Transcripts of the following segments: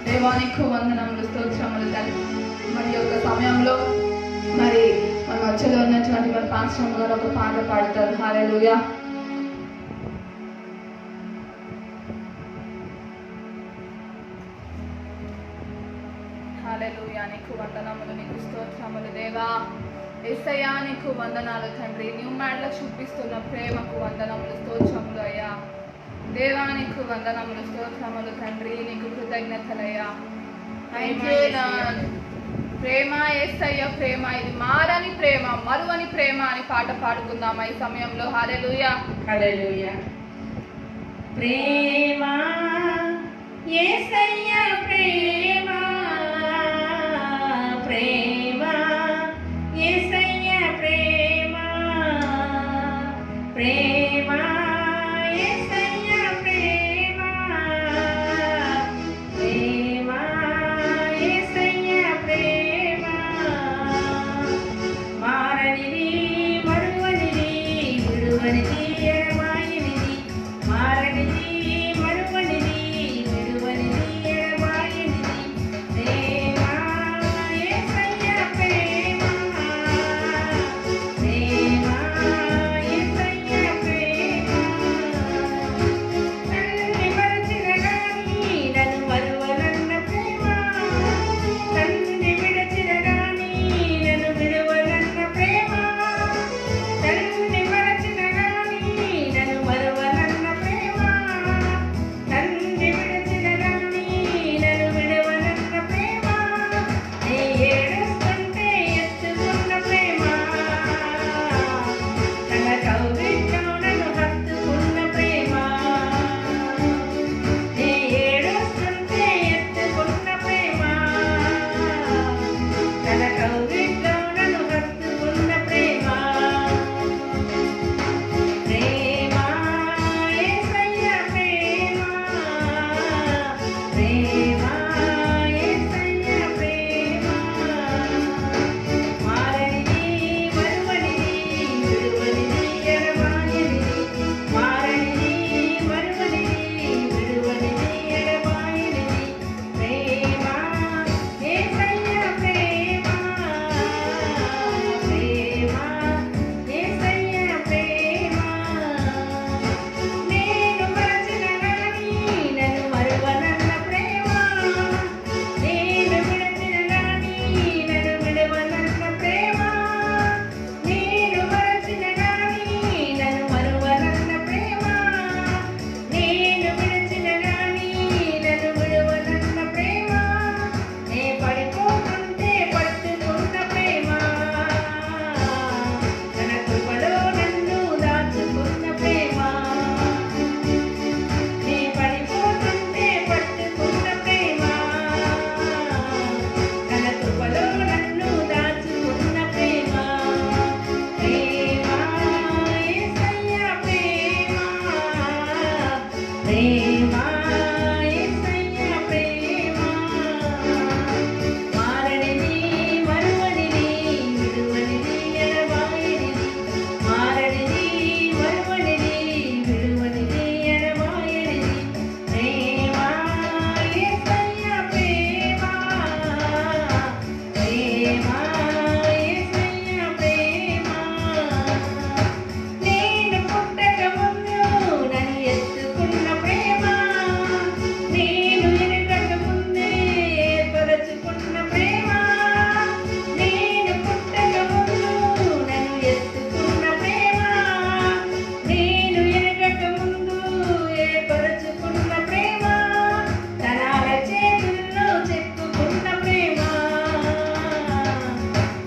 దేవానికి వందనములు స్తోత్రములు తల్లి. మరి యొక్క సమయంలో మరి మన మధ్యలో ఉన్నటువంటి మన పాస్టర్ గారు ఒక పాట పాడతారు. హల్లెలూయా. హల్లెలూయా. నీకు వందనములు, నీకు స్తోత్రములు దేవా. యేసయ్యా నీకు వందనాలు తండ్రి. న్యూ మ్యాడ్లో చూపిస్తున్న ప్రేమకు వందనములు స్తోత్రములు అయ్యా. దేవా నీకు వందనములు స్తోత్రములు తండ్రి. నీకు కృతజ్ఞతలయ్యా. ప్రేమ యేసయ్య ప్రేమ, ఇది మారని ప్రేమ, మరువని ప్రేమ అని పాట పాడుకుందామా ఈ సమయంలో. హల్లెలూయా. హల్లెలూయా. ప్రేమ యేసయ్య ప్రేమ, ప్రేమ యేసయ్య ప్రేమ, ప్రేమ యేసయ్య ప్రేమ, ప్రేమ యేసయ్య ప్రేమ, మారని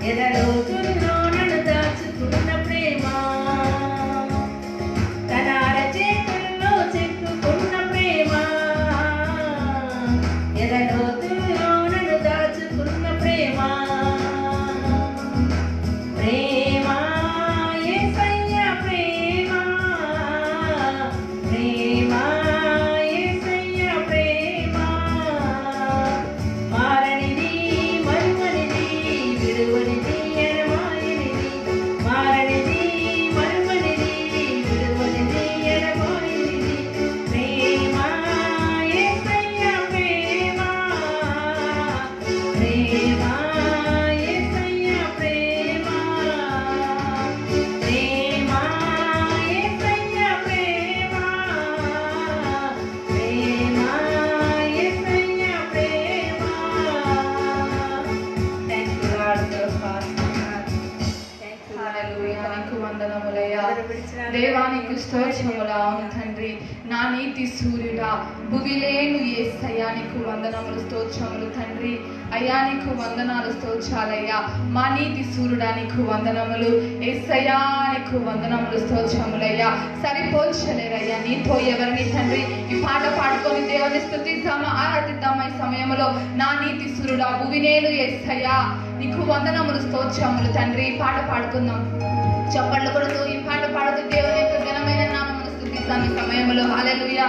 ఎదలోతుల్లో నన్ను దాచుకున్న ప్రేమ తన అరచేతుల్లో చెక్కుకున్న ప్రేమ ఎదలోతుల్లో నన్ను దాచుకున్న ప్రేమ ప్రేమ యేసయ్య ప్రేమ ప్రేమ యేసయ్య ప్రేమ మారనిది మరువనిది విడువనిది ఎడబాయనిది మారనిది మరువనిది విడువనిది ఎడబాయనిది ప్రేమ యేసయ్య ప్రేమ ప్రేమ యేసయ్య ప్రేమ ప్రేమ యేసయ్య ప్రేమ ప్రేమ యేసయ్య ప్రేమ. Thank you Lord for your heart. Thank you Lord. హల్లెలూయా. నీకు వందనములయ్యా. దేవానికి స్తోత్రములు. అవును తండ్రి, నా నీతి సూర్యుడా, భువిలేను యేసయ్యా, నీకు వందనములు స్తోత్రములు తండ్రి. అయ్యా నీకు వందనాలు స్తోత్రాలయ్యా. మా నీతి సూర్యుడా నీకు వందనములు. యేసయ్యా నీకు వందనములు స్తోత్రములయ్యా. సరిపోల్చలేరయ్యా నీతో ఎవరిని తండ్రి. ఈ పాట పాడుకొని దేవుని స్తుతిద్దామా, ఆరాధిద్దామా ఈ సమయంలో. నా నీతి సూర్యుడా, భువిలేను యేసయ్యా, నీకు వందనములు స్తోత్రములు తండ్రి. ఈ పాట పాడుకుందాం, చప్పట్లు కొడుతూ ఈ పాట పాడుతూ దేవుని యొక్క ఘనమైన నామమును స్తుతిద్దాం ఈ సమయంలో. హల్లెలూయా.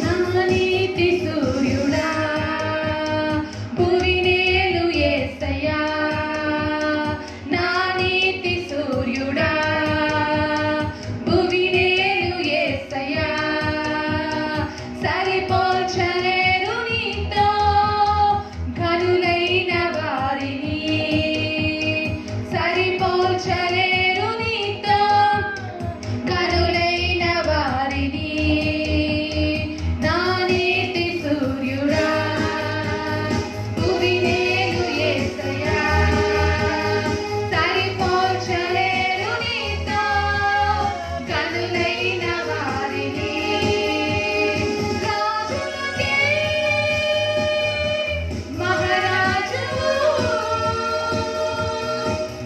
నా నీతి సూర్యుడా, భువినేలు యేసయ్యా, నా నీతి సూర్యుడా, భువినేలు యేసయ్యా, సరిపోల్చలేరు నీతో ఘనులైన వారిని, సరిపోల్చలేరు నీతో ఘనులైన వారిని. నా నీతి సూర్యుడా, భువినేలు యేసయ్యా, సరిపోల్చలేరు నీతో ఘనులైన వారిని. రాజులకే మహారాజువు,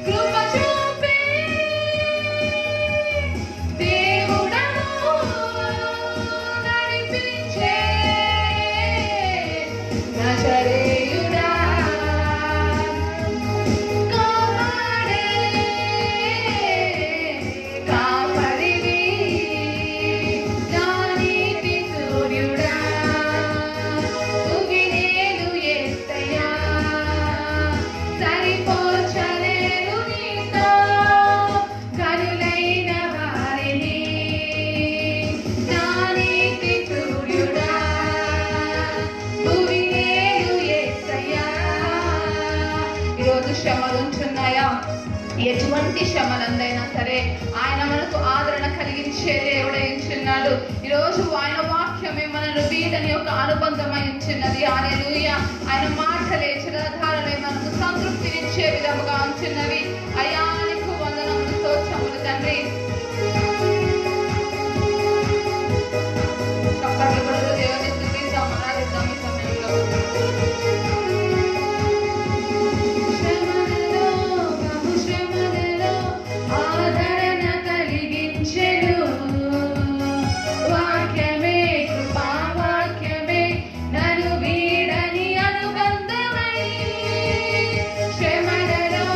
కృప చూపే దేవుడవు, నడిపించే నజరేయుడా, కాపాడే కాపరివి. నా నీతి సూర్యుడా, భువినేలు యేసయ్యా, సరిపోల్చలేరు నీతో ఘనులైన వారిని. నా నీతి సూర్యుడా, భువినేలు యేసయ్యా. ఈరోజు శ్రమలు ఉంటున్నాయా? ఎటువంటి శ్రమలందైనా సరే ఆయన మనకు ఆదరణ కలిగించే దేవుడై ఉంచున్నాడు. ఈరోజు ఆయన వాక్యమే మనను వీడని యొక్క అనుబంధమై ఉంచున్నది. హల్లెలూయా. ఆయన మాటలే చిరధారలే మనకు సంతృప్తినిచ్చే విధముగా ఉంచున్నవి. అయ్యా నీకు వందనములు స్తోత్రములు తండ్రి. చప్పట్లు కొడుతూ దేవుని స్తుతిద్దాం, ఆరాధిద్దాం ఈ సమయంలో. శ్రమలలో, బహుశ్రమలలో ఆదరణ కలిగించెను వాక్యమే, కృపావాక్యమే నన్ను వీడని అనుబంధమై. శ్రమలలో,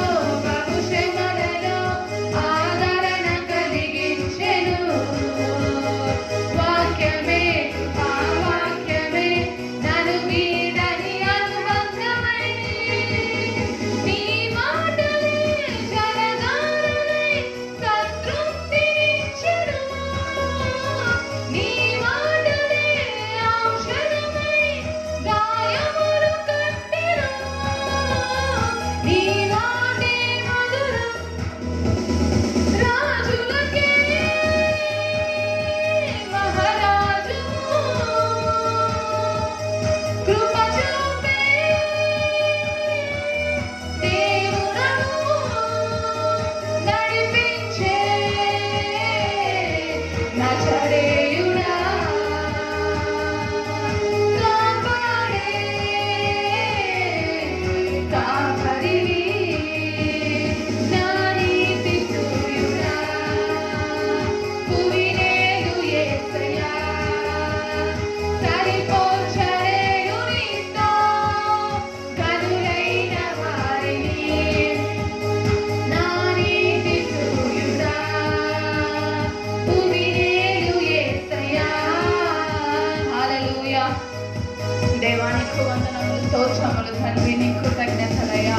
దేవానికి వందనములు స్తోత్రములు తండ్రి, నీ కృతజ్ఞతలయ్యా,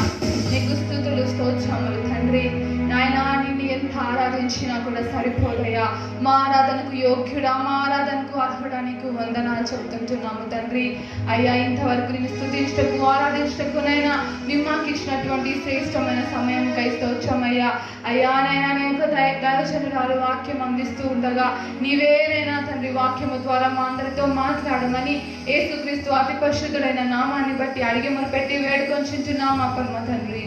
నీకు స్తుతులు స్తోత్రములు తండ్రి. నాయనా నిన్ను ఎంత ఆరాధించినా కూడా సరిపోదయ్యా. మా ఆరాధనకు యోగ్యుడా, మా ఆరాధనకు అర్హుడా, నీకు వందనాలు చెప్తుంటున్నాము తండ్రి. అయ్యా ఇంతవరకు నిన్ను స్తుతించటకు ఆరాధించటకునైనా నువ్వు మాకు ఇచ్చినటువంటి శ్రేష్టమైన సమయం కై స్తోత్రమయ్యా. అయ్యా నైనా నీ యొక్క దైవజనురాలు వాక్యం అందిస్తూ ఉండగా నీవేనైనా తండ్రి వాక్యము ద్వారా మా అందరితో మాట్లాడమని యేసుక్రీస్తు అతి పరిశుద్ధుడైన నామాన్ని బట్టి అడిగి మొదలుపెట్టి వేడుకొంచున్నాం మా పరమ తండ్రి.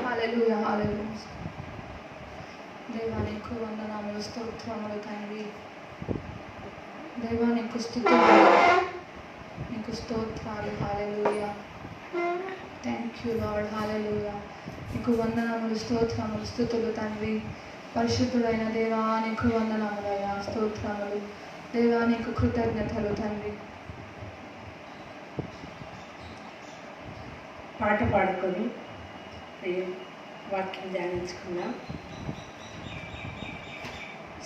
హల్లెలూయా హల్లెలూయా. దేవా నీకు వందనాములు స్తోత్రములు తండ్రి. దేవా నీకు స్తుతులు, నీకు స్తోత్రాలు. Hallelujah. Thank you Lord. Hallelujah. నీకు వందనములు స్తోత్రములు స్తుతులు తండ్రి. పరిశుద్ధుడైన దేవా నీకు వందనములయ్యా, స్తోత్రములు. దేవా నీకు కృతజ్ఞతలు తండ్రి. పాట పాడుకొని వాక్యం ధ్యానించుకుందాం.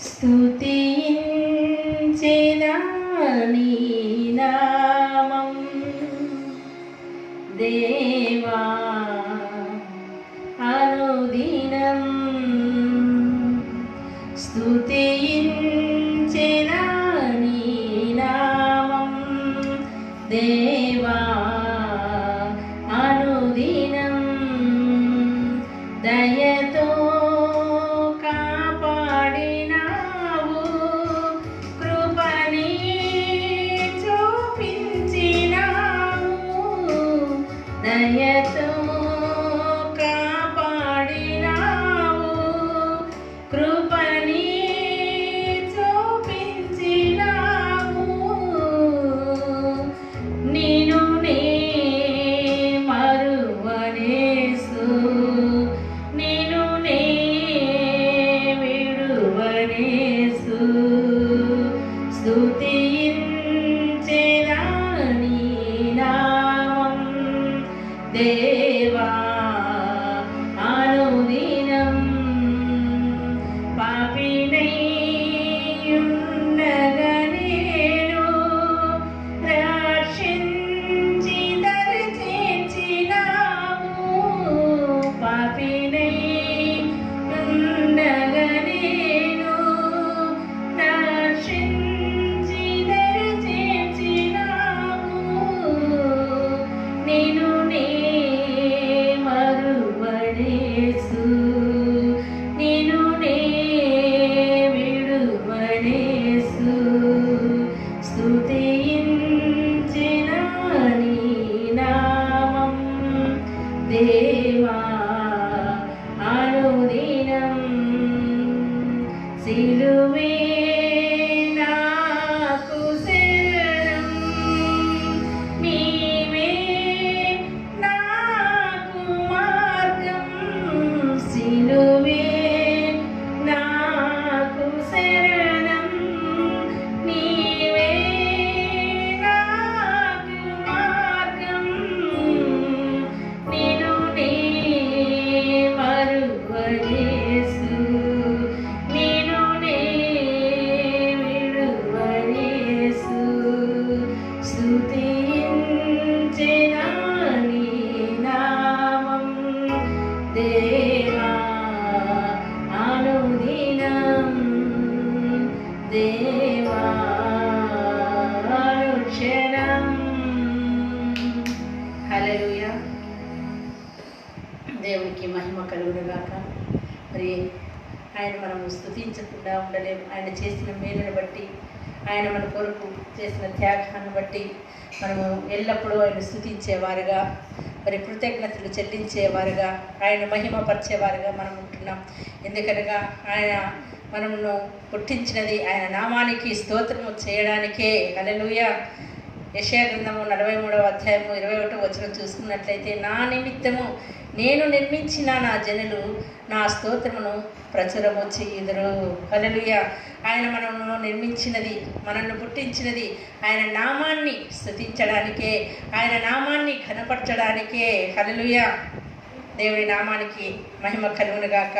స్తుతించెదా నీ నామం దేవా అనుదినం, స్తుతించెదా నీ నామం దేవా అనుదినం, దయతో కాపాడినావు, కృపని చూపించినావు, దయతో కాపాడినావు, కృపని చూపించినావు, నిన్ను నే మరువనేసు, నిన్ను నే విడువనేసు, స్తుతించెదా నీ నామం దేవా అనుదినం, పాపినై ఉండగా నేను రక్షించి దరి చేర్చినావు, పాపినై ఉండగా నేను రక్షించి దరి చేర్చినావు, నిన్ను నే మరువనేసు, నిన్ను నే విడువనేసు, స్తుతించెదా నీ నామం దేవా అనుదినం, సిలువే నాకు శరణం, నీవే నాకు మార్గం, సిలువే నాకు శరణం, నీవే నాకు మార్గం, నిన్ను నే మరువనేసు, నిన్ను నే విడువనేసు, స్తుతించెదా నీ నామం దేవా అనుదినం, దేవా అనుక్షణం. హల్లెలూయా. దేవునికి మహిమ కలుగునుగాక. మరి ఆయన మనం స్తుతించకుండా ఉండలేము. ఆయన చేసిన మేలును బట్టి, ఆయన మన కొరకు చేసిన త్యాగాన్ని బట్టి మనము ఎల్లప్పుడూ ఆయన స్తుతించేవారుగా, మరి కృతజ్ఞతలు చెల్లించేవారుగా, ఆయన మహిమపరిచేవారుగా మనం ఉంటున్నాం. ఎందుకనగా ఆయన మనమును పుట్టించినది ఆయన నామానికి స్తోత్రము చేయడానికే. హల్లెలూయా. యెషయా గ్రంథము 43వ అధ్యాయము 21వ వచనం చూసుకున్నట్లయితే, నా నిమిత్తము నేను నిర్మించిన నా జనులు నా స్తోత్రమును ప్రచురము చేయుదురు. హల్లెలూయా. ఆయన మనను నిర్మించినది, మనల్ని పుట్టించినది ఆయన నామాన్ని స్తుతించడానికే, ఆయన నామాన్ని ఘనపరచడానికే. హల్లెలూయా. దేవుని నామానికి మహిమ కలుగును గాక.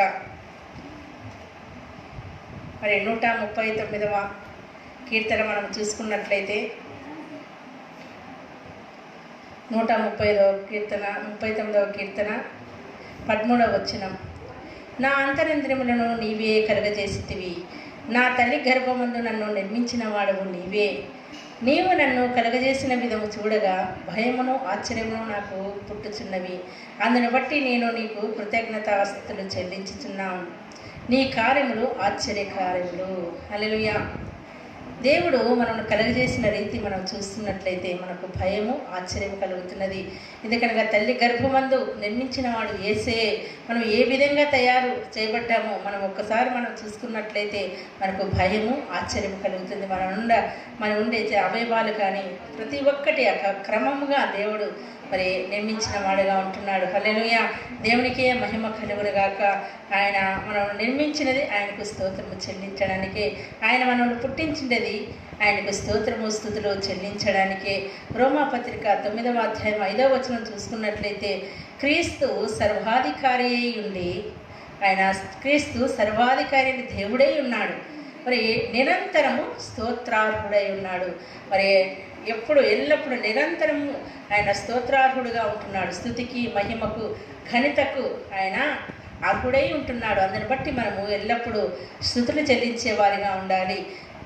మరి 139వ కీర్తన మనం చూసుకున్నట్లయితే 130వ కీర్తన 39వ కీర్తన 13వ వచనం. నా అంతరింద్రియములను నీవే కలుగజేసితివి, నా తల్లి గర్భమందు నన్ను నిర్మించిన వాడవు నీవే. నీవు నన్ను కలుగజేసిన విధము చూడగా భయమును ఆశ్చర్యమును నాకు పుట్టుచున్నవి. అందును బట్టి నేను నీకు కృతజ్ఞతాస్తుతులు చెల్లించుచున్నాను. నీ కార్యములు ఆశ్చర్యకార్యములు. హల్లెలూయా. దేవుడు మనల్ని కలుగజేసిన రీతి మనం చూస్తున్నట్లయితే మనకు భయము ఆశ్చర్యం కలుగుతున్నది. ఎందుకనగా తల్లి గర్భమందు నిర్మించిన వాడు యేసే. మనం ఏ విధంగా తయారు చేయబడ్డామో మనం ఒక్కసారి మనం చూసుకున్నట్లయితే మనకు భయము ఆశ్చర్యం కలుగుతుంది. మనం ఉండే అవయవాలు కానీ ప్రతి ఒక్కటి క్రమముగా దేవుడు మరి నిర్మించిన వాడుగా ఉంటున్నాడు. హల్లెలూయా. దేవునికే మహిమ కలుగునుగాక. ఆయన మనం నిర్మించినది ఆయనకు స్తోత్రము చెల్లించడానికే, ఆయన మనల్ని పుట్టించినది ఆయనకు స్తోత్రము స్తుతులు చెల్లించడానికే. రోమాపత్రిక 9వ అధ్యాయం 5వ వచనం చూసుకున్నట్లయితే క్రీస్తు సర్వాధికారి అయి ఉండి, ఆయన క్రీస్తు సర్వాధికారి దేవుడై ఉన్నాడు. మరి నిరంతరము స్తోత్రార్హుడై ఉన్నాడు. మరి ఎల్లప్పుడూ నిరంతరము ఆయన స్తోత్రార్హుడుగా ఉంటున్నాడు. స్తుతికి మహిమకు ఘనతకు ఆయన అర్హుడై ఉంటున్నాడు. అందుని బట్టి మనము ఎల్లప్పుడూ స్తుతులు చెల్లించేవారిగా ఉండాలి.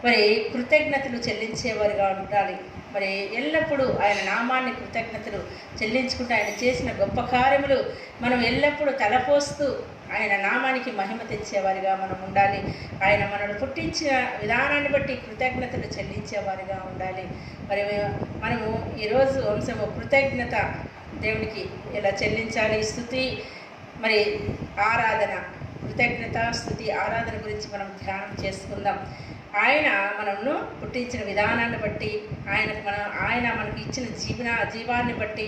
మరి కృతజ్ఞతలు చెల్లించేవారిగా ఉండాలి. మరి ఎల్లప్పుడూ ఆయన నామాన్ని కృతజ్ఞతలు చెల్లించుకుంటూ ఆయన చేసిన గొప్ప కార్యములు మనం ఎల్లప్పుడూ తలపోస్తూ ఆయన నామానికి మహిమ తెచ్చేవారిగా మనం ఉండాలి. ఆయన మనల్ని పుట్టించిన విధానాన్ని బట్టి కృతజ్ఞతలు చెల్లించేవారిగా ఉండాలి. మరి మనము ఈరోజు అంశము కృతజ్ఞత దేవునికి ఎలా చెల్లించాలి, స్తుతి మరి ఆరాధన, కృతజ్ఞత స్తుతి ఆరాధన గురించి మనం ధ్యానం చేసుకుందాం. ఆయన మనను పుట్టించిన విధానాన్ని బట్టి ఆయన మనకి ఇచ్చిన జీవాన్ని బట్టి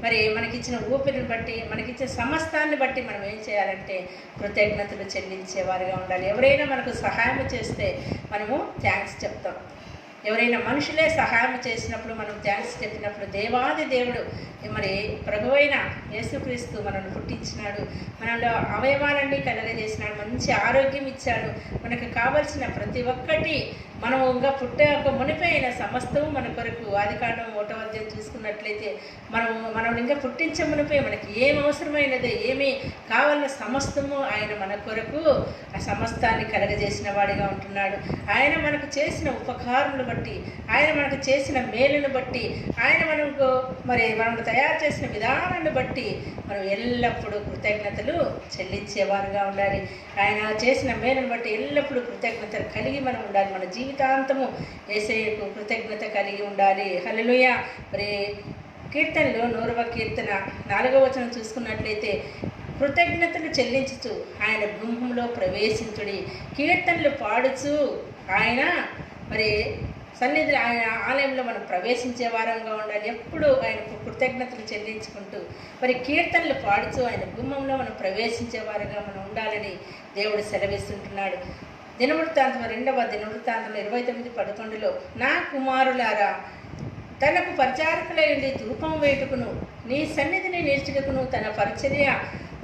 మరి మనకిచ్చిన ఊపిరిని బట్టి మనకిచ్చిన సమస్తాన్ని బట్టి మనం ఏం చేయాలంటే కృతజ్ఞతలు చెల్లించేవారిగా ఉండాలి. ఎవరైనా మనకు సహాయం చేస్తే మనము థ్యాంక్స్ చెప్తాం. ఎవరైనా మనుషులే సహాయం చేసినప్పుడు మనం థ్యాంక్స్ చెప్పినప్పుడు దేవాది దేవుడు మరి ప్రభువైన యేసుక్రీస్తు మనల్ని పుట్టించినాడు, మనలో అవయవాలన్నీ కలగజేసినాడు, మంచి ఆరోగ్యం ఇచ్చాడు, మనకు కావలసిన ప్రతి ఒక్కటి మనం ఇంకా పుట్టాక మునిపోయిన సమస్తము మన కొరకు. ఆదికాండం 1వ అధ్యాయం చూసుకున్నట్లయితే మనం ఇంకా పుట్టించే మునిపోయి మనకి ఏం అవసరమైనదో ఏమి కావాలన్న సమస్తము ఆయన మన కొరకు ఆ సమస్తాన్ని కలగజేసిన వాడిగా ఉంటున్నాడు. ఆయన మనకు చేసిన ఉపకారములు బట్టి, ఆయన మనకు చేసిన మేలును బట్టి, ఆయన మనకు తయారు చేసిన విధానాన్ని బట్టి మనం ఎల్లప్పుడూ కృతజ్ఞతలు చెల్లించేవారుగా ఉండాలి. ఆయన చేసిన మేలును బట్టి ఎల్లప్పుడూ కృతజ్ఞతలు కలిగి మనం ఉండాలి. మన జీవితాంతము యేసయ్యకు కృతజ్ఞత కలిగి ఉండాలి. హల్లెలూయా. మరి కీర్తనలు 100వ కీర్తన 4వ వచనం చూసుకున్నట్లయితే కృతజ్ఞతలు చెల్లించుచు ఆయన గుమ్మంలో ప్రవేశించుడి. కీర్తనలు పాడుచు ఆయన మరి సన్నిధిలో ఆయన ఆలయంలో మనం ప్రవేశించే వారంగా ఉండాలి. ఎప్పుడు ఆయనకు కృతజ్ఞతలు చెల్లించుకుంటూ మరి కీర్తనలు పాడుతూ ఆయన గుమ్మంలో మనం ప్రవేశించే వారంగా మనం ఉండాలని దేవుడు సెలవిస్తుంటున్నాడు. దినవృత్తాంతం 2వ దినవృత్తాంతం 29:11 నా కుమారులారా తనకు పరిచారకులై ఉండి ధూపం వేటుకును నీ సన్నిధిని నిలిచుటకును తన పరిచర్య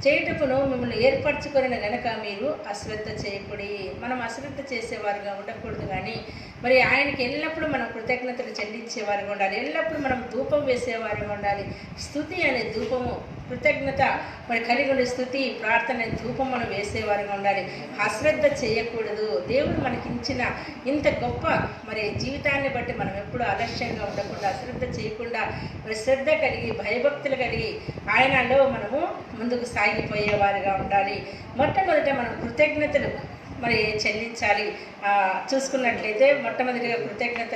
చేయుటకును మిమ్మల్ని ఏర్పరచుకొనిన గనక మీరు అశ్రద్ధ చేయకూడి. మనం అశ్రద్ధ చేసేవారుగా ఉండకూడదు, కానీ మరి ఆయనకి ఎల్లప్పుడూ మనం కృతజ్ఞతలు చెల్లించేవారుగా ఉండాలి. ఎల్లప్పుడూ మనం ధూపం వేసేవారుగా ఉండాలి. స్తుతి అనే ధూపము, కృతజ్ఞత మరి కలిగి ఉండే స్తుతి ప్రార్థన అనే ధూపం మనం వేసేవారుగా ఉండాలి. అశ్రద్ధ చేయకూడదు. దేవుడు మనకిచ్చిన ఇంత గొప్ప మరి జీవితాన్ని బట్టి మనం ఎప్పుడూ అలక్ష్యంగా ఉండకుండా, అశ్రద్ధ చేయకుండా మరి శ్రద్ధ కలిగి భయభక్తులు కలిగి ఆయనలో మనము ముందుకు సాగిపోయేవారుగా ఉండాలి. మొట్టమొదట మనం కృతజ్ఞతలు మరి చెల్లించాలి. చూసుకున్నట్లయితే మొట్టమొదటిగా కృతజ్ఞత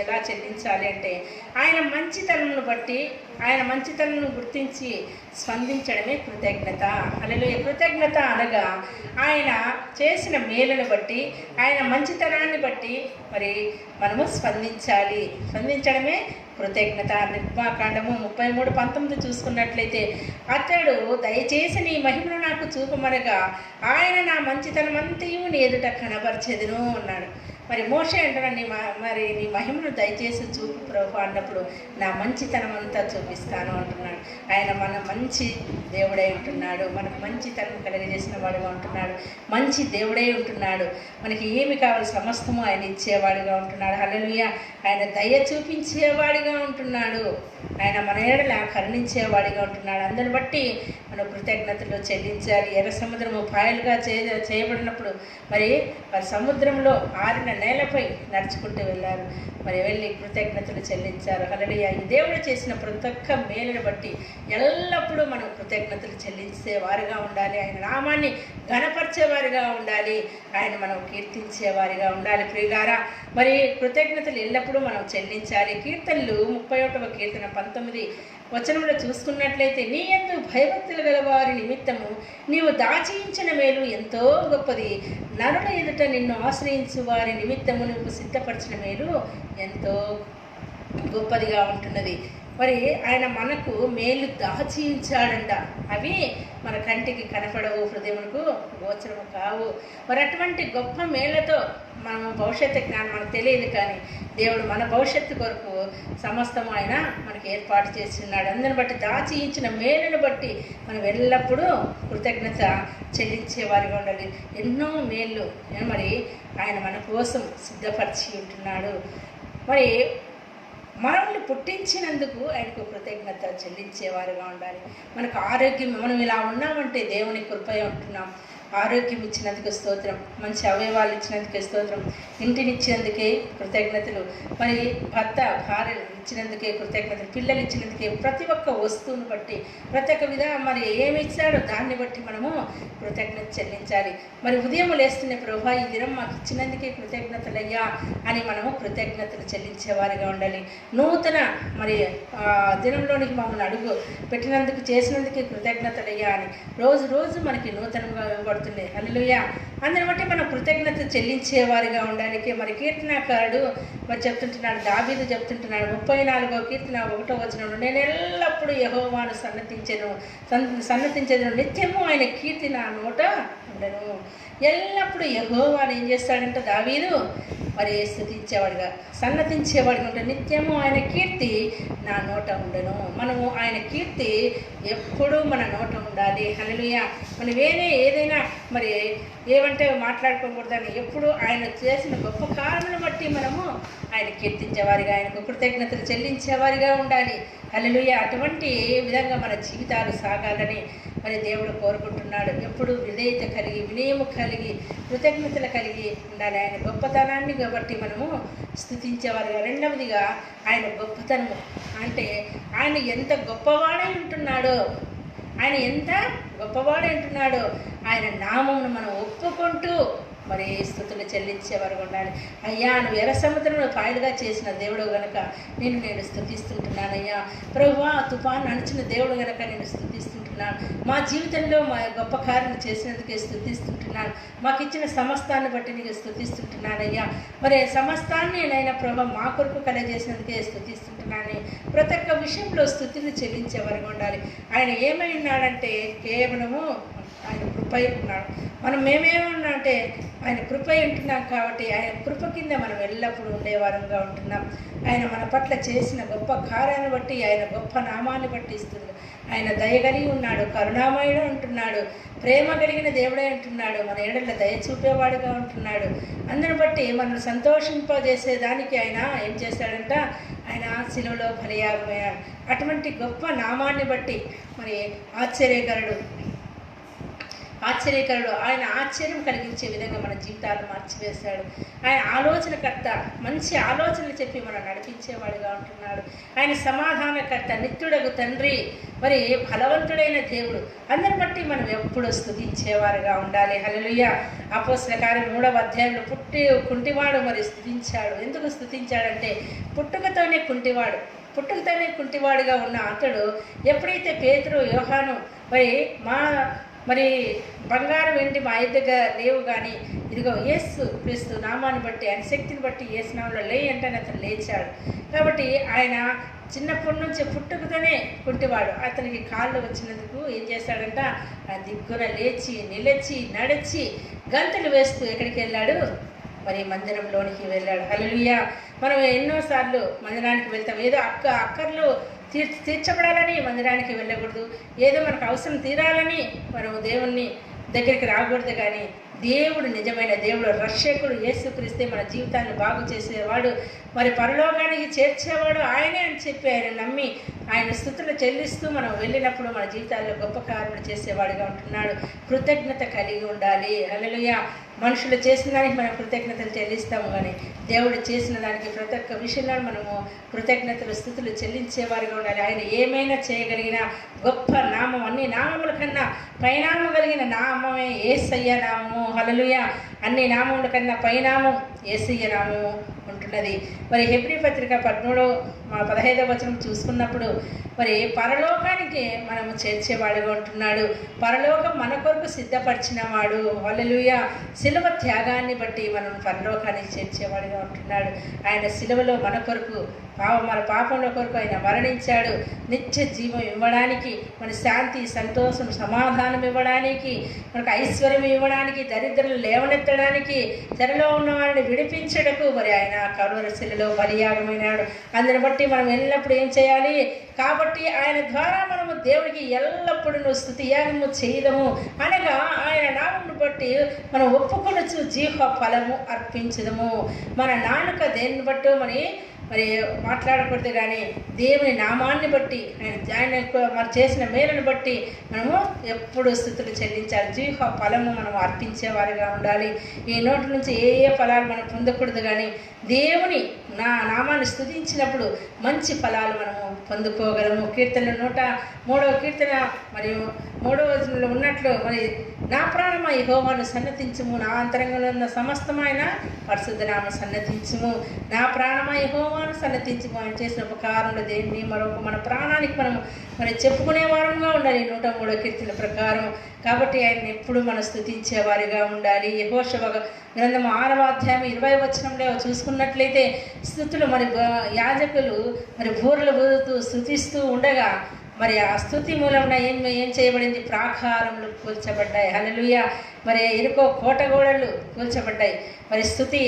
ఎలా చెల్లించాలి అంటే ఆయన మంచితనమును బట్టి, ఆయన మంచితనను గుర్తించి స్పందించడమే కృతజ్ఞత. హల్లెలూయా. కృతజ్ఞత అనగా ఆయన చేసిన మేలును బట్టి, ఆయన మంచితనాన్ని బట్టి మరి మనము స్పందించడమే కృతజ్ఞత. నిర్గమాకాండము 33:19 చూసుకున్నట్లయితే, అతడు దయచేసి నీ మహిమను నాకు చూపమనగా ఆయన నా మంచితనం అంతయు నీ ఎదుట కనపరచెదను అన్నాడు. మరి మోషే అంటున్నాడు, మరి నీ మహిమను దయచేసి చూపు ప్రభు అన్నప్పుడు నా మంచితనం అంతా చూపిస్తాను అంటున్నాడు. ఆయన మన మంచి దేవుడై ఉంటున్నాడు, మనకు మంచితనం కలిగజేసిన వాడుగా ఉంటున్నాడు, మంచి దేవుడై ఉంటున్నాడు. మనకి ఏమి కావాలి సమస్తము ఆయన ఇచ్చేవాడుగా ఉంటున్నాడు. హల్లెలూయా. ఆయన దయ చూపించేవాడిగా ఉంటున్నాడు, ఆయన మన ఏడల కరుణించేవాడిగా ఉంటున్నాడు. అందుని బట్టి మనం కృతజ్ఞతలు చెల్లించాలి. ఎర్ర సముద్రము పాయలుగా చేయబడినప్పుడు మరి సముద్రంలో ఆరిన నేలపై నడుచుకుంటూ వెళ్ళారు. మరి వెళ్ళి కృతజ్ఞతలు చెల్లించారు. హల్లెలూయా. ఈ దేవుడు చేసిన ప్రతి ఒక్క మేలును బట్టి ఎల్లప్పుడూ మనం కృతజ్ఞతలు చెల్లించే వారిగా ఉండాలి. ఆయన నామాన్ని ఘనపరిచేవారిగా ఉండాలి, ఆయన మనం కీర్తించేవారిగా ఉండాలి. ప్రియులారా, మరి కృతజ్ఞతలు ఎల్లప్పుడూ మనం చెల్లించాలి. కీర్తనలు 31వ కీర్తన 19 వచనంలో చూసుకున్నట్లయితే, నీ యందు భయభక్తులు గల వారి నిమిత్తము నీవు దాచించిన మేలు ఎంతో గొప్పది, నరుల ఎదుట నిన్ను ఆశ్రయించు వారి నిమిత్తము నువ్వు సిద్ధపరిచిన మేలు ఎంతో గొప్పదిగా ఉంటున్నది. మరి ఆయన మనకు మేలు దాచించాడంట. అవి మన కంటికి కనపడవు, హృదయమునకు గోచరము కావు. మరి అటువంటి గొప్ప మేళ్లతో మనం భవిష్యత్తు జ్ఞానం మనకు తెలియదు, కానీ దేవుడు మన భవిష్యత్తు కొరకు సమస్తము ఆయన మనకి ఏర్పాటు చేసి ఉన్నాడు. అందుని బట్టి దాచించిన మేలును బట్టి మనం ఎల్లప్పుడూ కృతజ్ఞత చెల్లించేవారిగా ఉండాలి. ఎన్నో మేళ్ళు మరి ఆయన మన కోసం సిద్ధపరిచి ఉంటున్నాడు. మరి మనల్ని పుట్టించినందుకు ఆయనకు కృతజ్ఞత చెల్లించేవారుగా ఉండాలి. మనకు ఆరోగ్యం, మనం ఇలా ఉన్నామంటే దేవుని కృపయ ఉంటున్నాం. ఆరోగ్యం ఇచ్చినందుకు స్తోత్రం, మంచి అవయవాలు ఇచ్చినందుకే స్తోత్రం, ఇంటిని ఇచ్చినందుకే కృతజ్ఞతలు, మరి భర్త భార్యలు ఇచ్చినందుకే కృతజ్ఞతలు, పిల్లలు ఇచ్చినందుకే, ప్రతి ఒక్క వస్తువును బట్టి, ప్రతి ఒక్క మరి ఏమి ఇచ్చాడో దాన్ని బట్టి మనము కృతజ్ఞత చెల్లించాలి. మరి ఉదయం లేస్తున్న ప్రభా ఈ దినం మాకు ఇచ్చినందుకే కృతజ్ఞతలయ్యా అని మనము కృతజ్ఞతలు చెల్లించేవారిగా ఉండాలి. నూతన మరి దినంలోనికి మమ్మల్ని అడుగు పెట్టినందుకు, చేసినందుకే కృతజ్ఞతలయ్యా అని రోజు రోజు మనకి నూతనంగా ఇవ్వబడుతుంది. హల్లెలూయా. అందుని బట్టి మనం కృతజ్ఞత చెల్లించేవారిగా ఉండాలి. మరి కీర్తనాకారుడు మరి చెప్తుంటున్నాడు, దావీదు చెప్తుంటున్నాడు 34వ కీర్తన 1వ వచనంలో, నేను ఎల్లప్పుడూ యెహోవాను సన్నతించెదను, నిత్యము ఆయన కీర్తి నా నోట ఉండను. ఎల్లప్పుడూ యెహోవాను ఏం చేస్తాడంటే దావీదు మరి స్తుతించేవాడుగా, సన్నతించేవాడిగా ఉంటాడు. నిత్యము ఆయన కీర్తి నా నోట ఉండను. మనము ఆయన కీర్తి ఎప్పుడూ మన నోట ఉండాలి. హల్లెలూయా. మనం ఏదైనా మరి ఏమంటే మాట్లాడుకోకూడదని, ఎప్పుడు ఆయన చేసిన గొప్ప కారణాలను బట్టి మనము ఆయన కీర్తించేవారిగా, ఆయనకు కృతజ్ఞతలు చెల్లించేవారిగా ఉండాలి. హల్లెలూయా. అటువంటి విధంగా మన జీవితాలు సాగాలని మరి దేవుడు కోరుకుంటున్నాడు. ఎప్పుడు విధేయత కలిగి, వినయము కలిగి, కృతజ్ఞతలు కలిగి ఉండాలి. ఆయన గొప్పతనాన్ని కాబట్టి మనము స్తుతించేవారుగా. రెండవదిగా ఆయన గొప్పతనము అంటే ఆయన ఎంత గొప్పవాడై ఉంటున్నాడో, ఆయన ఎంత గొప్పవాడై ఉంటున్నాడో ఆయన నామమును మనం ఒప్పుకుంటూ మరి స్తుతులు చెల్లించేవారు ఉండాలి. అయ్యా నువ్వు ఎర్ర సముద్రంలో పాయలుగా చేసిన దేవుడు గనక నేను స్తుతిస్తుంటున్నానయ్యా. ప్రభువా తుఫాను అణచిన దేవుడు గనక నేను స్తుతిస్తున్నాను. మా జీవితంలో మా గొప్ప కార్యం చేసినందుకే స్తుతిస్తుంటున్నాను. మాకు ఇచ్చిన సమస్తాన్ని బట్టి నీకు స్తుతిస్తుంటున్నానయ్యా. మరి సమస్తాన్ని నైనా ప్రభు మా కొరకు కలగజేసినందుకే స్తుతిస్తుంటున్నాను. ప్రతి ఒక్క విషయంలో స్తుతిని చెల్లించేవారుగా ఉండాలి. ఆయన ఏమై ఉన్నాడంటే కేవలము ఆయన కృపై ఉన్నాడు. మనం మేమేమన్నా అంటే ఆయన కృపై ఉంటున్నాం కాబట్టి ఆయన కృప కింద మనం ఎల్లప్పుడూ ఉండేవారంగా ఉంటున్నాం. ఆయన మన పట్ల చేసిన గొప్ప కార్యాన్ని బట్టి, ఆయన గొప్ప నామాన్ని బట్టి ఇస్తుంది. ఆయన దయగలిగి ఉన్నాడు, కరుణామయుడు ఉంటున్నాడు, ప్రేమ కలిగిన దేవుడే ఉంటున్నాడు, మన ఏడల దయ చూపేవాడుగా ఉంటున్నాడు. అందరిని బట్టి మనల్ని సంతోషింపజేసేదానికి ఆయన ఏం చేశాడంట, ఆయన శిలువలో బలియాగమయ్యాడు. అటువంటి గొప్ప నామాన్ని బట్టి మరి ఆశ్చర్యకరుడు ఆయన ఆశ్చర్యం కలిగించే విధంగా మన జీవితాలు మార్చివేశాడు. ఆయన ఆలోచనకర్త, మంచి ఆలోచనలు చెప్పి మనం నడిపించేవాడుగా ఉంటున్నాడు. ఆయన సమాధానకర్త, నిత్యుడగు తండ్రి, మరి బలవంతుడైన దేవుడు. అందరిని బట్టి మనం ఎప్పుడు స్తుతించేవారుగా ఉండాలి. హల్లెలూయా. అపోస్తల కార్యం 3వ అధ్యాయంలో కుంటివాడు మరి స్తుతించాడు. ఎందుకు స్తుతించాడంటే పుట్టుకతోనే కుంటివాడుగా ఉన్న అతడు ఎప్పుడైతే పేతురు, యోహాను మరి బంగారు వెండి మా దగ్గర లేవు, కానీ ఇదిగో యేసు క్రీస్తు నామాన్ని బట్టి, ఆయన శక్తిని బట్టి యేసు నామంలో అంటే అతను లేచాడు. కాబట్టి ఆయన చిన్నప్పటి నుంచి పుట్టుకతోనే కుంటివాడు. అతనికి కాళ్ళు వచ్చినందుకు ఏం చేశాడంట, ఆ దిగ్గున లేచి నిలిచి నడిచి గంతులు వేస్తూ ఎక్కడికి వెళ్ళాడు, మరి మందిరంలోనికి వెళ్ళాడు. హల్లెలూయా. మనం ఎన్నోసార్లు మందిరానికి వెళ్తాం, ఏదో అక్కర్లు తీర్చబడాలని మందిరానికి వెళ్ళకూడదు, ఏదో మనకు అవసరం తీరాలని మనం దేవుణ్ణి దగ్గరికి రాకూడదు. కానీ దేవుడు నిజమైన దేవుడు, రక్షకుడు యేసుక్రీస్తే మన జీవితాన్ని బాగు చేసేవాడు, మరి పరలోకానికి చేర్చేవాడు ఆయనే అని చెప్పి ఆయన నమ్మి ఆయన స్తుతులు చెల్లిస్తూ మనం వెళ్ళినప్పుడు మన జీవితాల్లో గొప్ప కార్యములు చేసేవాడిగా ఉంటున్నాడు. కృతజ్ఞత కలిగి ఉండాలి. హల్లెలూయా. మనుషులు చేసిన దానికి మనం కృతజ్ఞతలు చెల్లిస్తాము, కానీ దేవుడు చేసిన దానికి ప్రతి ఒక్క విషయంలో మనము కృతజ్ఞతలు స్తుతులు చెల్లించేవారుగా ఉండాలి. ఆయన ఏమైనా చేయగలిగిన గొప్ప నామం, అన్ని నామముల కన్నా పైనామం కలిగిన నామమే యేసయ్య నామము. హల్లెలూయా. అన్ని నామముల కన్నా పైనామం యేసయ్య నామము ఉంటున్నది. మరి హెబ్రీ పత్రిక 15వ వచనం చూసుకున్నప్పుడు మరి పరలోకానికి మనము చేర్చేవాడుగా ఉంటున్నాడు. పరలోకం మన కొరకు సిద్ధపరిచిన వాడు. హల్లెలూయా. శిలువ త్యాగాన్ని బట్టి మనం పరలోకానికి చేర్చేవాడుగా ఉంటున్నాడు. ఆయన శిలువలో మన కొరకు మన పాపంలో కొరకు ఆయన మరణించాడు. నిత్య జీవం ఇవ్వడానికి, మన శాంతి, సంతోషం, సమాధానం ఇవ్వడానికి, మనకు ఐశ్వర్యం ఇవ్వడానికి, దరిద్రులు లేవనెత్తడానికి, చెరలో ఉన్న వారిని విడిపించడకు మరి ఆయన కల్వరి శిలువలో బలియాగమైనాడు. అందుని బట్టి మనం ఎల్లప్పుడూ ఏం చేయాలి, కాబట్టి ఆయన ద్వారా మనము దేవుడికి ఎల్లప్పుడూ స్తుతి యాగము చేయదము అనగా ఆయన నామమును బట్టి మనం ఒప్పుకొనొచ్చు జీవ ఫలము అర్పించదము. మన నాలుక దేన్ని బట్టి మరి మాట్లాడకూడదు, కానీ దేవుని నామాన్ని బట్టి ఆయన మరి చేసిన మేలును బట్టి మనము ఎప్పుడు స్తుతులు చెల్లించాలి. జీవ ఫలము మనం అర్పించేవారుగా ఉండాలి. ఈ నోటి నుంచి ఏ ఫలాలు మనం పొందకూడదు, కానీ దేవుని నామాన్ని స్తుతించినప్పుడు మంచి ఫలాలు మనము పొందుకోగలము. కీర్తన 103వ కీర్తన మరియు 3వ వచనంలో ఉన్నట్లు, మరి నా ప్రాణమా యెహోవాను సన్నతించుము, నా అంతరంగంలో ఉన్న సమస్తమైన పరిశుద్ధ నామ సన్నతించుము. నా ప్రాణమా యెహోవాను సన్నతించుము. ఆయన చేసిన ఉపకారంలో దేన్ని మన ప్రాణానికి మరి చెప్పుకునే వారంగా ఉండాలి 103వ కీర్తన ప్రకారం. కాబట్టి ఆయన ఎప్పుడు మనం స్తుతించేవారిగా ఉండాలి. యెహోషువ గ్రంథం 6వ అధ్యాయం 20వ వచనంలో చూసుకున్నట్లయితే స్తుతులు మరి యాజకులు మరి బూరలు ఊదుతూ స్తుతిస్తూ ఉండగా మరి ఆ స్తుతి మూలంలో ఏం చేయబడింది, ప్రాకారములు కూల్చబడ్డాయి. హల్లెలూయా. మరి ఎరుకో కోటగోడలు కూల్చబడ్డాయి. మరి స్తుతి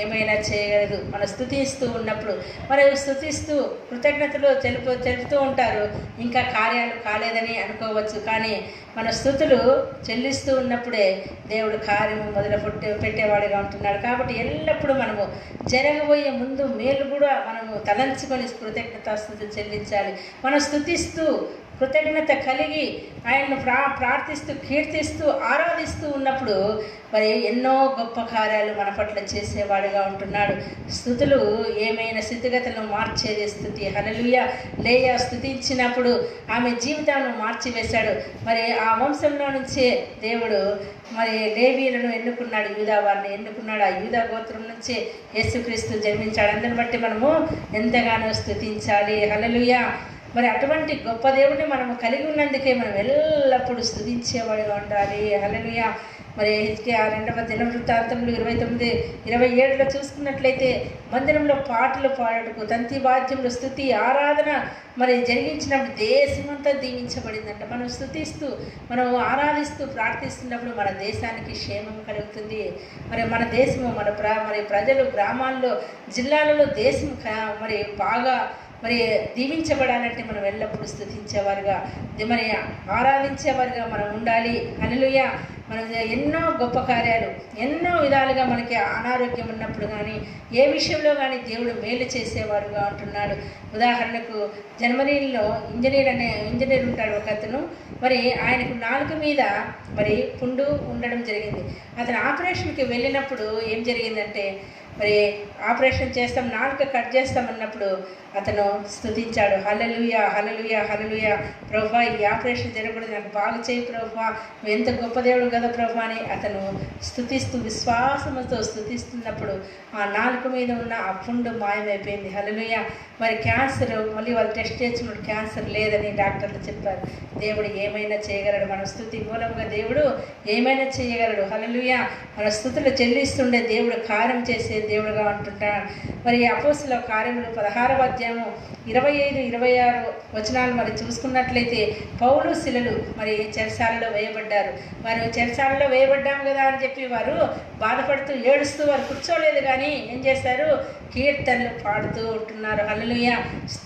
ఏమైనా చేయగలదు. మనం స్తుతిస్తూ ఉన్నప్పుడు మరి స్తుతిస్తూ కృతజ్ఞతలు తెలుపుతూ ఉంటారు, ఇంకా కార్యాలు కాలేదని అనుకోవచ్చు, కానీ మన స్తుతులు చెల్లిస్తూ ఉన్నప్పుడే దేవుడు కార్యము పెట్టేవాడిగా ఉంటున్నాడు. కాబట్టి ఎల్లప్పుడూ మనము జరగబోయే ముందు మేలు కూడా మనము తలంచుకొని కృతజ్ఞతాస్తుతులు చెల్లించాలి. మనం స్తుతిస్తూ కృతజ్ఞత కలిగి ఆయన్ను ప్రార్థిస్తూ కీర్తిస్తూ ఆరాధిస్తూ ఉన్నప్పుడు మరి ఎన్నో గొప్ప కార్యాలు మన పట్ల చేసేవాడుగా ఉంటున్నాడు. స్తుతులు ఏమైనా స్థితిగతులను మార్చేది స్తుతి. హల్లెలూయా. లేయా స్తుతించినప్పుడు ఆమె జీవితాన్ని మార్చివేశాడు. మరి ఆ వంశంలో నుంచే దేవుడు మరి లేవీయులను ఎన్నుకున్నాడు, యూదా వారిని ఎన్నుకున్నాడు. ఆ యూదా గోత్రం నుంచే యేసుక్రీస్తు జన్మించాడు. అందుని బట్టి మనము ఎంతగానో స్తుతించాలి. హల్లెలూయా. మరి అటువంటి గొప్ప దేవుడిని మనము కలిగి ఉన్నందుకే మనం ఎల్లప్పుడూ స్తుతించేవాడుగా ఉండాలి. హల్లెలూయా. మరి హిజ్కియా 2వ దినవృత్తాంతములు 29-27లో చూసుకున్నట్లయితే మందిరంలో పాటలు పాడుటకు తంతి వాద్యములు స్తుతి ఆరాధన మరి జరిగించినప్పుడు దేశమంతా దీవించబడిందంట. మనం స్తుతిస్తూ మనం ఆరాధిస్తూ ప్రార్థిస్తున్నప్పుడు మన దేశానికి క్షేమం కలుగుతుంది. మరి మన దేశము మరి ప్రజలు గ్రామాల్లో జిల్లాలలో దేశం మరి బాగా మరి దీవించబడాలంటే మనం ఎల్లప్పుడూ స్తుతించేవారుగా మరి ఆరాధించేవారుగా మనం ఉండాలి. హల్లెలూయా. మన ఎన్నో గొప్ప కార్యాలు ఎన్నో విధాలుగా మనకి అనారోగ్యం ఉన్నప్పుడు కానీ ఏ విషయంలో కానీ దేవుడు మేలు చేసేవాడుగా ఉంటున్నాడు. ఉదాహరణకు జర్మనీలో ఇంజనీర్ ఉంటాడు ఒక అతను. మరి ఆయనకు నాలుక మీద మరి పుండు ఉండడం జరిగింది. అతను ఆపరేషన్కి వెళ్ళినప్పుడు ఏం జరిగిందంటే మరి ఆపరేషన్ చేస్తాం, నాలుక కట్ చేస్తామన్నప్పుడు అతను స్తుతించాడు. హల్లెలూయా హల్లెలూయా హల్లెలూయా, ప్రభువా ఈ ఆపరేషన్ జరగకూడదు, నాకు బాగు చేయి ప్రభువా, నువ్వు ఎంత గొప్ప దేవుడు కదా ప్రభువా అని అతను స్తుతిస్తూ విశ్వాసంతో స్తుతిస్తున్నప్పుడు ఆ నాలుక మీద ఉన్న ఆ పుండు మాయమైపోయింది. హల్లెలూయా. మరి క్యాన్సర్ మళ్ళీ వాళ్ళు టెస్ట్ చేసినప్పుడు క్యాన్సర్ లేదని డాక్టర్లు చెప్పారు. దేవుడు ఏమైనా చేయగలడు. మన స్తుతి మూలంగా దేవుడు ఏమైనా చేయగలడు. హల్లెలూయా. మన స్తుతులు చెల్లిస్తుండే దేవుడు కార్యం చేసే దేవుడుగా ఉంటుంటాడు. మరి అపోస్తుల కార్యములు 16వ అధ్యాయము 25-26 వచనాలు మరి చూసుకున్నట్లయితే పౌలు శిలలు మరి చెరసాలలో వేయబడ్డారు. వారు చెరసాలలో వేయబడ్డాము కదా అని చెప్పి వారు బాధపడుతూ ఏడుస్తూ వారు కూర్చోలేదు, కానీ ఏం చేశారు, కీర్తనలు పాడుతూ ఉంటున్నారు. హల్లెలూయా.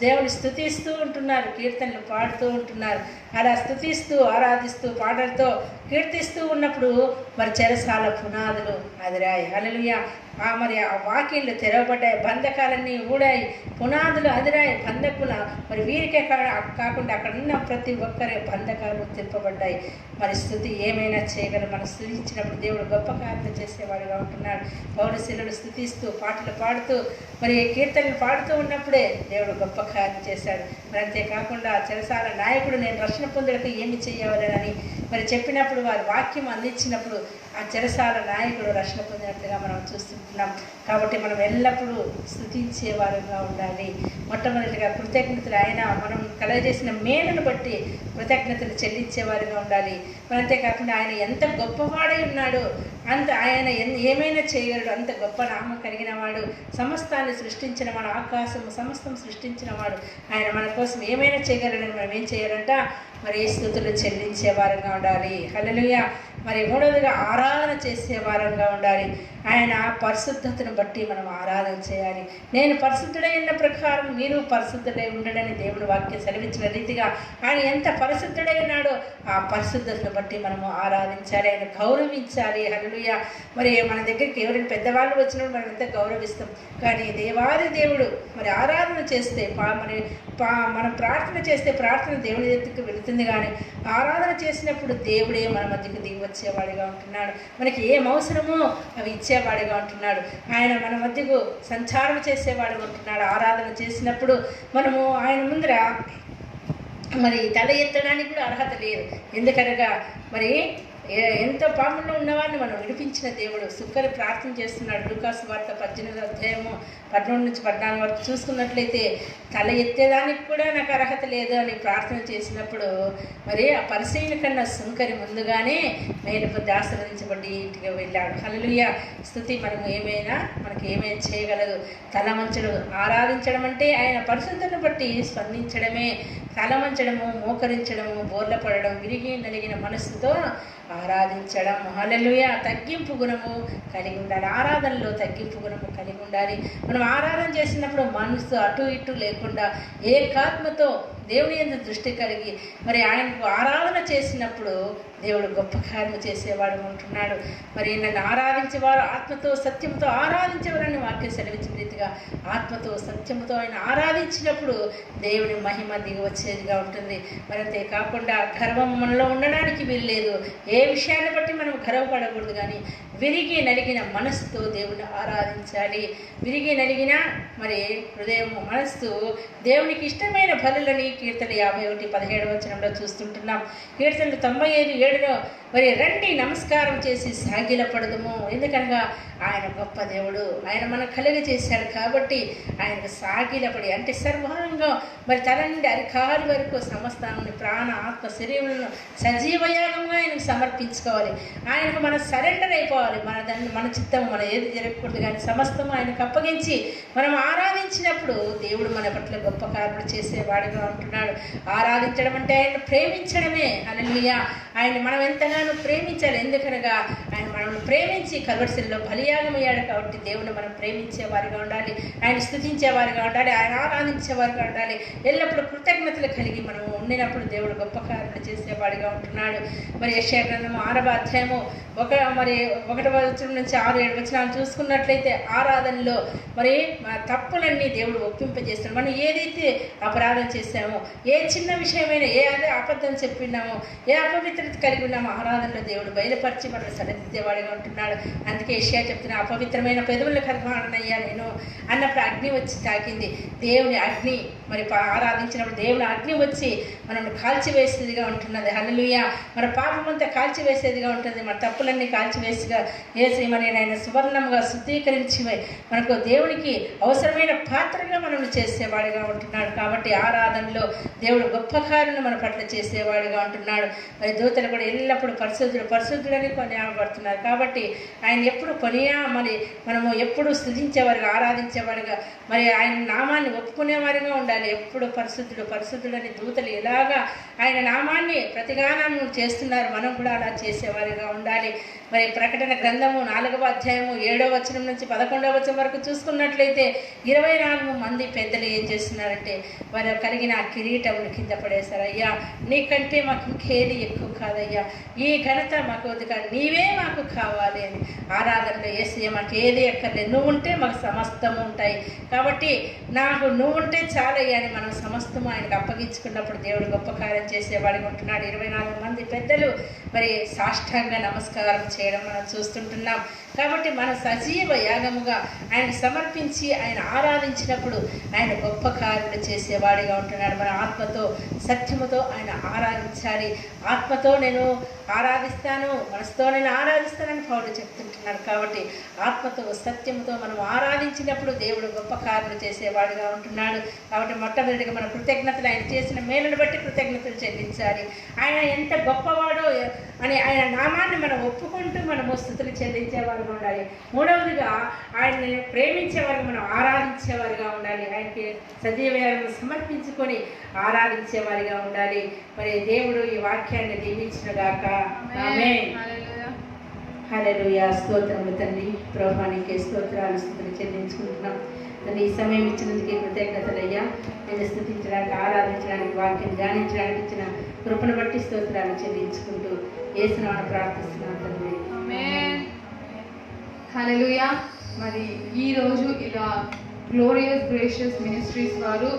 దేవుని స్తుతిస్తూ ఉంటున్నారు, కీర్తనలు పాడుతూ ఉంటున్నారు. అలా స్తుతిస్తూ ఆరాధిస్తూ పాటలతో కీర్తిస్తూ ఉన్నప్పుడు మరి చెరసాల పునాదులు అదిరాయి. హల్లెలూయా. మరి ఆ వాకిళ్ళు తెరవబడ్డాయి, బంధకాలన్నీ ఊడాయి, పునాదులు అదిరాయి. బంధకుల మరి వీరికే కాకుండా అక్కడ ఉన్న ప్రతి ఒక్కరి బంధకాలు తిప్పబడ్డాయి. మరి స్తుతి ఏమైనా చేయగలరు. మనం స్తుతించినప్పుడు దేవుడు గొప్ప కార్యాలు చేసేవాడుగా ఉంటున్నాడు. పౌలు శిలలు స్తుతిస్తూ పాటలు పాడుతూ మరి కీర్తనలు పాడుతూ ఉన్నప్పుడే దేవుడు గొప్ప కార్యం చేశాడు. మరి అంతేకాకుండా చెరసాల నాయకుడు నేను రక్షణ పొందడానికి ఏమి చేయాలని మరి చెప్పినప్పుడు వారి వాక్యం అందించినప్పుడు ఆ చెరసాల నాయకుడు రక్షణ పొందినట్లుగా మనం చూస్తుంటున్నాం. కాబట్టి మనం ఎల్లప్పుడూ స్తుతించేవారుగా ఉండాలి. మొట్టమొదటిగా కృతజ్ఞతలు, ఆయన మనం కలగజేసిన మేలును బట్టి కృతజ్ఞతలు చెల్లించేవారుగా ఉండాలి. మరి అంతేకాకుండా ఆయన ఎంత గొప్పవాడై ఉన్నాడో, అంత ఆయన ఏమైనా చేయగలడు, అంత గొప్ప నామం కలిగిన వాడు, సమస్తాన్ని సృష్టించిన వాడు, ఆకాశము సమస్తం సృష్టించిన వాడు, ఆయన మన కోసం ఏమైనా చేయగలడని మనం ఏం చేయాలంట, మరి స్తుతులు చెల్లించే వారంగా ఉండాలి. హల్లెలూయా. మరి మూడవదిగా ఆరాధన చేసే వారంగా ఉండాలి. ఆయన పరిశుద్ధతను బట్టి మనం ఆరాధన చేయాలి. నేను పరిశుద్ధుడై ఉన్న ప్రకారం మీరు పరిశుద్ధుడై ఉండడని దేవుని వాక్యం సెలవించిన రీతిగా ఆయన ఎంత పరిశుద్ధుడై ఉన్నాడో ఆ పరిశుద్ధతను బట్టి మనము ఆరాధించాలి, ఆయన గౌరవించాలి. హల్లెలూయా. మరి మన దగ్గరికి ఎవరైనా పెద్దవాళ్ళు వచ్చినప్పుడు మనం ఎంత గౌరవిస్తాం, కానీ దేవాది దేవుడు మరి ఆరాధన చేస్తే మనం ప్రార్థన చేస్తే ప్రార్థన దేవుని దగ్గరికి వెళుతుంది, కానీ ఆరాధన చేసినప్పుడు దేవుడే మన మధ్యకు దిగి వచ్చేవాడిగా ఉంటున్నాడు. మనకి ఏం అవసరమో అవి ఇచ్చేవాడిగా ఉంటున్నాడు. ఆయన మన మధ్యకు సంచారం చేసేవాడిగా ఉంటున్నాడు. ఆరాధన చేసినప్పుడు మనము ఆయన ముందర మరి తల ఎత్తడానికి కూడా అర్హత లేదు. ఎందుకనగా మరి ఎంతో పాపంలో ఉన్నవాడిని మనం విడిపించిన దేవుడు సుక్కరి ప్రార్థన చేస్తున్నాడు. లూకాసు వార్త 18వ అధ్యాయము 13-14 వరకు చూసుకున్నట్లయితే తల ఎత్తేదానికి కూడా నాకు అర్హత లేదు అని ప్రార్థన చేసినప్పుడు మరి ఆ పరిశీలన కన్నా సుంకరి ముందుగానే మేలు పొంది ఆశీర్వదించబడి ఇంటికి వెళ్ళాడు. హల్లెలూయా. స్తుతి మనకి ఏమైనా చేయగలదు. తలమంచడం, ఆరాధించడం అంటే ఆయన పరిశుద్ధతను బట్టి స్పందించడమే. తలమంచడము, మోకరించడము, బోర్ల పడడం, విరిగి నలిగిన మనస్సుతో ఆరాధించడం. హల్లెలూయా. తగ్గింపు గుణము కలిగి ఉండాలి. ఆరాధనలో తగ్గింపు గుణము కలిగి ఉండాలి. మనం ఆరాధన చేసినప్పుడు మనసు అటు ఇటు లేకుండా ఏకాత్మతో దేవుని యందు దృష్టి కలిగి మరి ఆయనకు ఆరాధన చేసినప్పుడు దేవుడు గొప్ప కార్యము చేసేవాడు ఉంటున్నాడు. మరి నన్ను ఆరాధించేవారు ఆత్మతో సత్యంతో ఆరాధించేవారని వాక్యం సెలవించిన రీతిగా ఆత్మతో సత్యంతో ఆయన ఆరాధించినప్పుడు దేవుని మహిమ దిగి వచ్చేదిగా ఉంటుంది. మరి అంతేకాకుండా గర్వం మనలో ఉండడానికి వీల్లేదు. ఏ విషయాన్ని బట్టి మనం గర్వపడకూడదు, కానీ విరిగి నలిగిన మనస్సుతో దేవుని ఆరాధించాలి. విరిగి నలిగిన మరి హృదయం మనస్సు దేవునికి ఇష్టమైన బలులని కీర్తన 51:17 వచనంలో చూస్తుంటున్నాం. కీర్తనలు 95:7 మరి రండి నమస్కారం చేసి సాగిలపడదుము. ఎందుకనగా ఆయన గొప్ప దేవుడు, ఆయన మనకు కలుగజేశాడు కాబట్టి ఆయనకు సాగిలపడి అంటే సర్వాంగం మరి తల నుండి అరికాలి వరకు సమస్తాన్ని ప్రాణ ఆత్మ శరీరంలో సజీవయాగంగా ఆయనకు సమర్పించుకోవాలి. ఆయనకు మనం సరెండర్ అయిపోవాలి. మన చిత్తం మన ఏది జరగకూడదు, కానీ సమస్తం ఆయనకు అప్పగించి మనం ఆరాధించినప్పుడు దేవుడు మన పట్ల గొప్ప కార్యాలు చేసేవాడుగా ఉంటున్నాడు. ఆరాధించడం అంటే ఆయన ప్రేమించడమే. హల్లెలూయా. ఆయన మనం ఎంతగానో ప్రేమించాలి. ఎందుకనగా ఆయన మనల్ని ప్రేమించి కల్వరిశిలలో బలియాగం అయ్యాడు. కాబట్టి దేవుని మనం ప్రేమించేవారిగా ఉండాలి, ఆయన స్తుతించేవారిగా ఉండాలి, ఆయన ఆరాధించేవారిగా ఉండాలి. ఎల్లప్పుడూ కృతజ్ఞతలు కలిగి మనం ఉండినప్పుడు దేవుడు గొప్ప కార్యాలు చేసేవాడిగా ఉంటున్నాడు. మరి యెషయా గ్రంథము 6వ అధ్యాయము 1వ వచనం నుంచి 6-7 వచనాలు చూసుకున్నట్లయితే ఆరాధనలో మరి తప్పులన్నీ దేవుడు ఒప్పింపజేస్తాడు. మనం ఏదైతే అపరాధం చేశామో, ఏ చిన్న విషయమైనా, ఏ అదే అబద్ధం చెప్పినామో, ఏ అపవిత్రత కలిగి ఉన్నామో ఆరాధనలో దేవుడు బయలుపరిచి మనల్ని సరిదిద్దేవాడిగా ఉంటున్నాడు. అందుకే యెషయా చెప్తున్నా, అపవిత్రమైన పెదవుల కర్మాడనయ్యా నేను అన్నప్పుడు అగ్ని వచ్చి తాకింది. దేవుని అగ్ని మరి ఆరాధించినప్పుడు దేవుని అగ్ని వచ్చి మనల్ని కాల్చివేసేదిగా ఉంటున్నది. హల్లెలూయా. మన పాపమంతా కాల్చివేసేదిగా ఉంటుంది, మన తప్పులన్నీ కాల్చివేసిగా వేసి మరి ఆయన సువర్ణంగా శుద్ధీకరించి మనకు దేవునికి అవసరమైన పాత్రగా మనల్ని చేసేవాడిగా ఉంటున్నాడు. కాబట్టి ఆరాధనలో దేవుడు గొప్ప కార్యాలను మన పట్ల చేసేవాడిగా ఉంటున్నాడు. మరి దూతలు కూడా ఎల్లప్పుడూ పరిశుద్ధులని కొనియాడబడుతున్నారు. కాబట్టి ఆయన ఎప్పుడు మరి మనము ఎప్పుడు స్తుతించేవారుగా, ఆరాధించేవారుగా, మరి ఆయన నామాన్ని ఒప్పుకునేవారుగా ఉండాలి. ఎప్పుడు పరిశుద్ధులని దూతలు ఎలాగా ఆయన నామాన్ని ప్రతిగానం చేస్తున్నారు, మనం కూడా అలా చేసేవారుగా ఉండాలి. మరి ప్రకటన గ్రంథము 4వ అధ్యాయము 7వ వచనం నుంచి 11వ వచనం వరకు చూసుకున్నట్లయితే 24 మంది పెద్దలు ఏం చేస్తున్నారంటే వారు కలిగిన ఆ కిరీటములు కింద పడేశారు. అయ్యా నీకంటే మాకు ఇంకేది ఎక్కువ కాదయ్యా, ఈ ఘనత మాకు వద్దు కాదు, నీవే మాకు కావాలి అని ఆరాధనలో యేసయ్య మాకు ఏది ఎక్కర్లేదు, నువ్వు ఉంటే మాకు సమస్తము ఉంటాయి, కాబట్టి నాకు నువ్వు ఉంటే చాలయ్యా అని మనం సమస్తము ఆయనకు అప్పగించుకున్నప్పుడు దేవుడు గొప్ప కార్యం చేసేవాడిగా ఉంటున్నాడు. 24 మంది పెద్దలు మరి సాష్టాంగ నమస్కారం చేయడం మనం చూస్తుంటున్నాం. కాబట్టి మన సజీవ యాగముగా ఆయన సమర్పించి ఆయన ఆరాధించినప్పుడు ఆయన గొప్ప కార్యాలు చేసేవాడిగా ఉంటున్నాడు. మన ఆత్మతో సత్యముతో ఆయన ఆరాధించాలి. ఆత్మతో నేను ఆరాధిస్తాను, మనసుతో నేను ఆరాధిస్తానని పౌలు చెప్తుంటున్నాడు. కాబట్టి ఆత్మతో సత్యముతో మనం ఆరాధించినప్పుడు దేవుడు గొప్ప కార్యాలు చేసేవాడిగా ఉంటున్నాడు. కాబట్టి మొట్టమొదటిగా మన కృతజ్ఞతలు, ఆయన చేసిన మేలును బట్టి కృతజ్ఞతలు చెల్లించాలి. ఆయన ఎంత గొప్పవాడో అని ఆయన నామాన్ని మనం ఒప్పుకుంటూ మనము స్తుతులు చెల్లించేవారుగా ఉండాలి. మూడవదిగా ఆయన్ని ప్రేమించేవారు, మనం ఆరాధించేవారుగా ఉండాలి. ఆయనకి సజీవయాలను సమర్పించుకొని ఆరాధించేవారిగా ఉండాలి. మరి దేవుడు ఈ వాక్యాన్ని దీవించునుగాక. ఆమేన్. హల్లెలూయా. స్తోత్రములు తండ్రి, ప్రభువానికి స్తోత్రాలు స్తుతులు చెల్లించుకుంటున్నాం. తండ్రి ఈ సమయం ఇచ్చినందుకు కృతజ్ఞతలయ్యా. నేను స్తుతించడానికి, ఆరాధించడానికి, వాక్యం ధ్యానించడానికి ఇచ్చిన కృపను బట్టి స్తోత్రాలు చెల్లించుకుంటూ యేసునామమున ప్రార్థిస్తున్నాను తండ్రి. ఆమేన్. హల్లెలూయా. మరి ఈరోజు ఇలా గ్లోరియస్ గ్రేషియస్ మినిస్ట్రీస్ వారు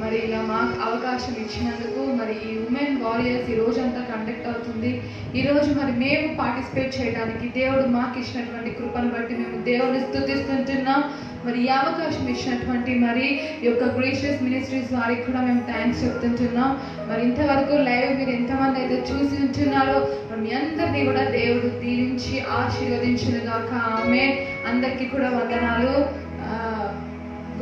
మరి ఇలా మాకు అవకాశం ఇచ్చినందుకు, మరి ఈ ఉమెన్ వారియర్స్ ఈ రోజంతా కండక్ట్ అవుతుంది. ఈరోజు మరి మేము పార్టిసిపేట్ చేయడానికి దేవుడు మాకు ఇచ్చినటువంటి కృపను బట్టి మేము దేవుని స్తుతిస్తుంటున్నాం. మరి ఈ అవకాశం ఇచ్చినటువంటి మరి ఈ యొక్క గ్రేషియస్ మినిస్ట్రీస్ వారికి కూడా మేము థ్యాంక్స్ చెప్తుంటున్నాం. మరి ఇంతవరకు లైవ్ మీరు ఎంతమంది అయితే చూసి ఉంటున్నారో మరి మీ అందరినీ కూడా దేవుడు దీవించి ఆశీర్వదించునుగాక. ఆమేన్. అందరికీ కూడా వందనాలు.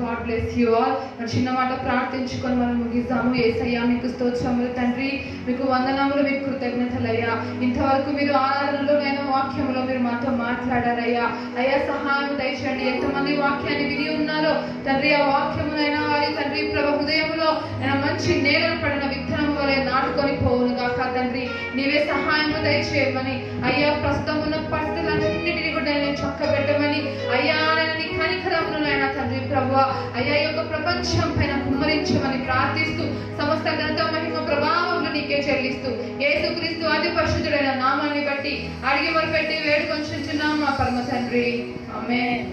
God bless you all. మరి చిన్న మాట ప్రార్థించుకొని మనం ముగిస్తాము. యేసయ్యా మీకు స్తోత్రములు తండ్రి, మీకు వందనములు, మీకు కృతజ్ఞతలయ్యా. ఇంతవరకు మీరు ఆరాధనలో నేను వాక్యంలో మీరు మాతో మాట్లాడారయ్యా. అయ్యా సహాయం దయచేయండి. ఎంతమంది వాక్యాన్ని విని ఉన్నారో తండ్రి, ఆ వాక్యమునైనా వారి తండ్రి ప్రభు హృదయంలో నేను మంచి నేలను పడిన విత్తనం వలె నాటుకొని పోవునుగాక తండ్రి. నీవే సహాయం దయచేయమని అయ్యా, ప్రస్తుతం ఉన్న పరిస్థితులన్నింటినీ కూడా నేను చక్కబెట్టమని అయ్యా, నీ కనికరమును నాయన తండ్రి ప్రభు అయ్యా ఈ యొక్క ప్రపంచం పైన కుమ్మరించమని ప్రార్థిస్తూ సమస్త ఘనత మహిమ ప్రభావములు నీకే చెల్లిస్తూ యేసుక్రీస్తు అతి పరిశుద్ధుడైన నామాన్ని బట్టి అడిగి మొరపెట్టి వేడుకొంచుచున్నాం మా పరమ తండ్రి. ఆమేన్.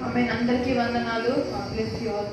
ఆమేన్. అందరికీ వందనాలు. God bless you all.